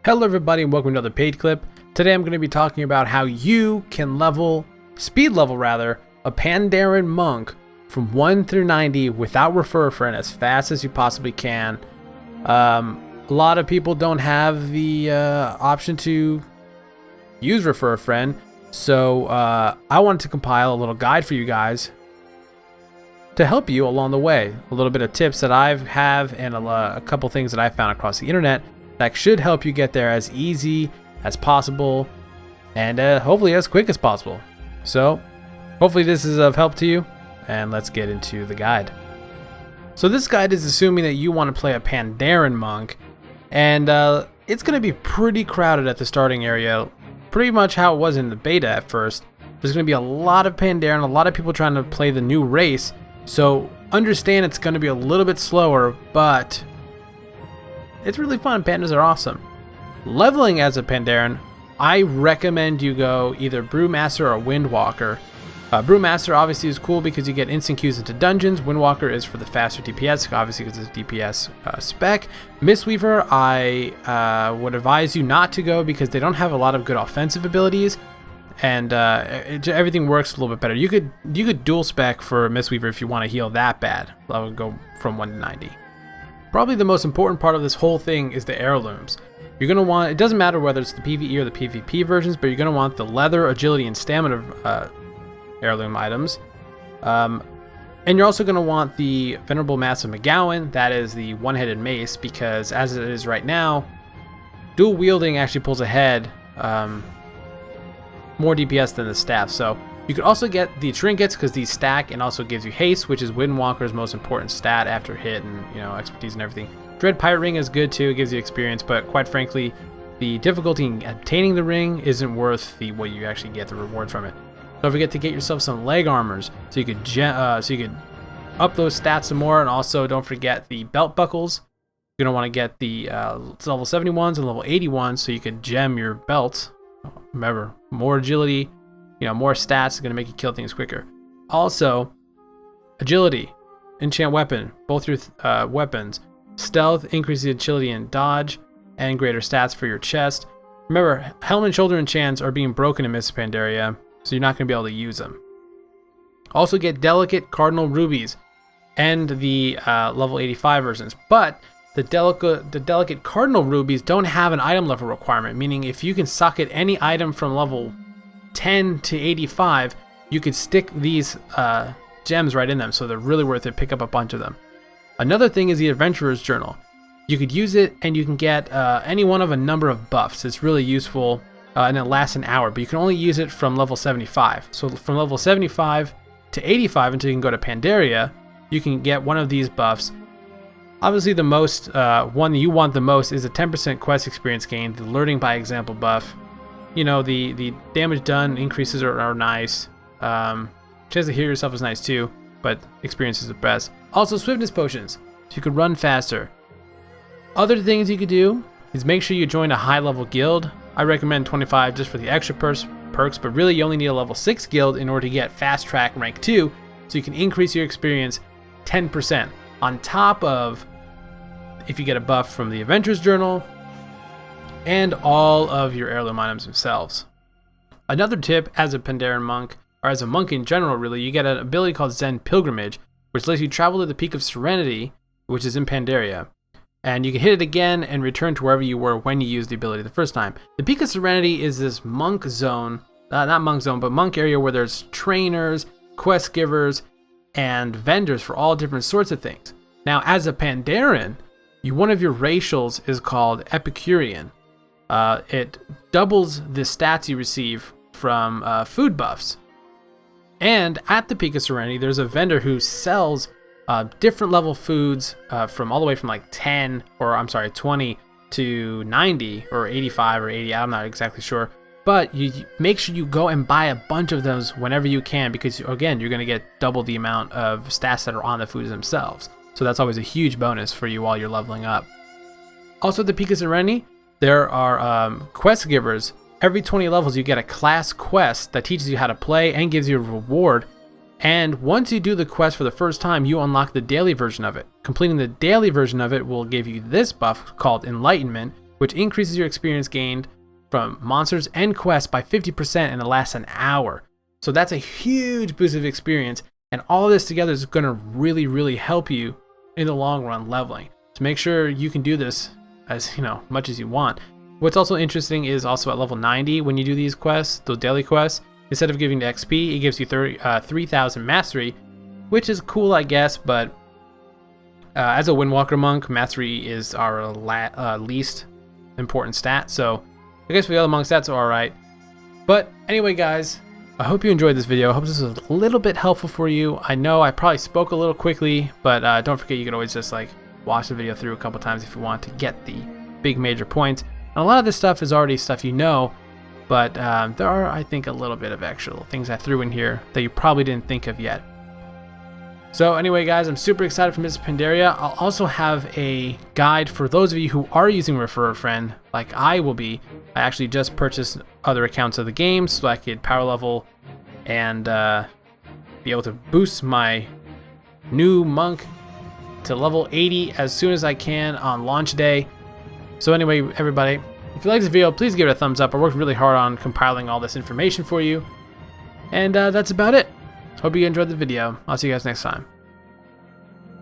Hello everybody and welcome to another paid clip. Today I'm going to be talking about how you can speed level a Pandaren monk from 1 through 90 without refer a friend as fast as you possibly can. A lot of people don't have the option to use refer a friend, so I wanted to compile a little guide for you guys to help you along the way. A little bit of tips that I have and a couple things that I found across the internet that should help you get there as easy as possible and hopefully as quick as possible. So hopefully this is of help to you, and let's get into the guide. So this guide is assuming that you want to play a Pandaren monk, and it's going to be pretty crowded at the starting area, pretty much how it was in the beta at first. There's going to be a lot of Pandaren, a lot of people trying to play the new race, so understand it's going to be a little bit slower, but it's really fun. Pandas are awesome. Leveling as a Pandaren, I recommend you go either Brewmaster or Windwalker. Brewmaster obviously is cool because you get instant queues into dungeons. Windwalker is for the faster DPS, obviously because it's DPS spec. Mistweaver, I would advise you not to go because they don't have a lot of good offensive abilities, and everything works a little bit better. You could dual spec for Mistweaver if you want to heal that bad. I would go from 1 to 90. Probably the most important part of this whole thing is the heirlooms. You're going to want, it doesn't matter whether it's the PvE or the PvP versions, but you're going to want the leather, agility, and stamina heirloom items. And you're also going to want the Venerable Mass of McGowan, that is the one-headed mace, because as it is right now, dual wielding actually pulls ahead more DPS than the staff. So you could also get the trinkets because these stack and also gives you haste, which is Windwalker's most important stat after hit and expertise and everything. Dread Pirate Ring is good too, it gives you experience, but quite frankly, the difficulty in obtaining the ring isn't worth what you actually get the reward from it. Don't forget to get yourself some leg armors so you could up those stats some more, and also don't forget the belt buckles. You're gonna want to get the level 71s and level 81s so you could gem your belts. Remember, more agility, more stats is going to make you kill things quicker. Also, agility, enchant weapon, both your weapons. Stealth increases agility and dodge, and greater stats for your chest. Remember, helm and shoulder enchants are being broken in Mists of Pandaria, so you're not going to be able to use them. Also get delicate cardinal rubies and the level 85 versions, but the delicate cardinal rubies don't have an item level requirement, meaning if you can socket any item from level 10 to 85, you could stick these gems right in them, so they're really worth it. Pick up a bunch of them. Another thing is the Adventurer's Journal. You could use it and you can get any one of a number of buffs. It's really useful and it lasts an hour, but you can only use it from level 75. So from level 75 to 85 until you can go to Pandaria, you can get one of these buffs. Obviously the most one you want the most is a 10% quest experience gain, the Learning by Example buff. The damage done increases are nice. Chance to heal yourself is nice too, but experience is the best. Also, swiftness potions, so you could run faster. Other things you could do is make sure you join a high level guild. I recommend 25 just for the extra perks, but really you only need a level 6 guild in order to get fast track rank 2, so you can increase your experience 10% on top of if you get a buff from the Adventurer's Journal and all of your heirloom items themselves. Another tip as a Pandaren monk, or as a monk in general really, you get an ability called Zen Pilgrimage, which lets you travel to the Peak of Serenity, which is in Pandaria. And you can hit it again and return to wherever you were when you used the ability the first time. The Peak of Serenity is this monk zone, not monk zone, but monk area where there's trainers, quest givers, and vendors for all different sorts of things. Now as a Pandaren, one of your racials is called Epicurean. It doubles the stats you receive from food buffs. And at the Peak of Serenity, there's a vendor who sells different level foods from all the way from like 20 to 90 or 85 or 80. I'm not exactly sure. But you make sure you go and buy a bunch of those whenever you can, because again, you're going to get double the amount of stats that are on the foods themselves. So that's always a huge bonus for you while you're leveling up. Also at the Peak of Serenity, there are quest givers. Every 20 levels you get a class quest that teaches you how to play and gives you a reward. And once you do the quest for the first time, you unlock the daily version of it. Completing the daily version of it will give you this buff called Enlightenment, which increases your experience gained from monsters and quests by 50% and it lasts an hour. So that's a huge boost of experience, and all this together is going to really help you in the long run leveling. To make sure you can do this as much as you want. What's also interesting is also at level 90 when you do these quests, those daily quests, instead of giving the XP, it gives you 3,000 mastery, which is cool, I guess, but as a Windwalker monk, mastery is our least important stat, so I guess for the other monk stats are alright. But anyway, guys, I hope you enjoyed this video. I hope this was a little bit helpful for you. I know I probably spoke a little quickly, but don't forget you can always just watch the video through a couple times if you want to get the big major points. And a lot of this stuff is already stuff you know, but there are, I think, a little bit of actual things I threw in here that you probably didn't think of yet. So anyway, guys, I'm super excited for Mists of Pandaria. I'll also have a guide for those of you who are using Refer a Friend, like I will be. I actually just purchased other accounts of the game so I could power level and be able to boost my new monk to level 80 as soon as I can on launch day. So anyway, everybody, if you like this video, please give it a thumbs up. I worked really hard on compiling all this information for you. And that's about it. Hope you enjoyed the video. I'll see you guys next time.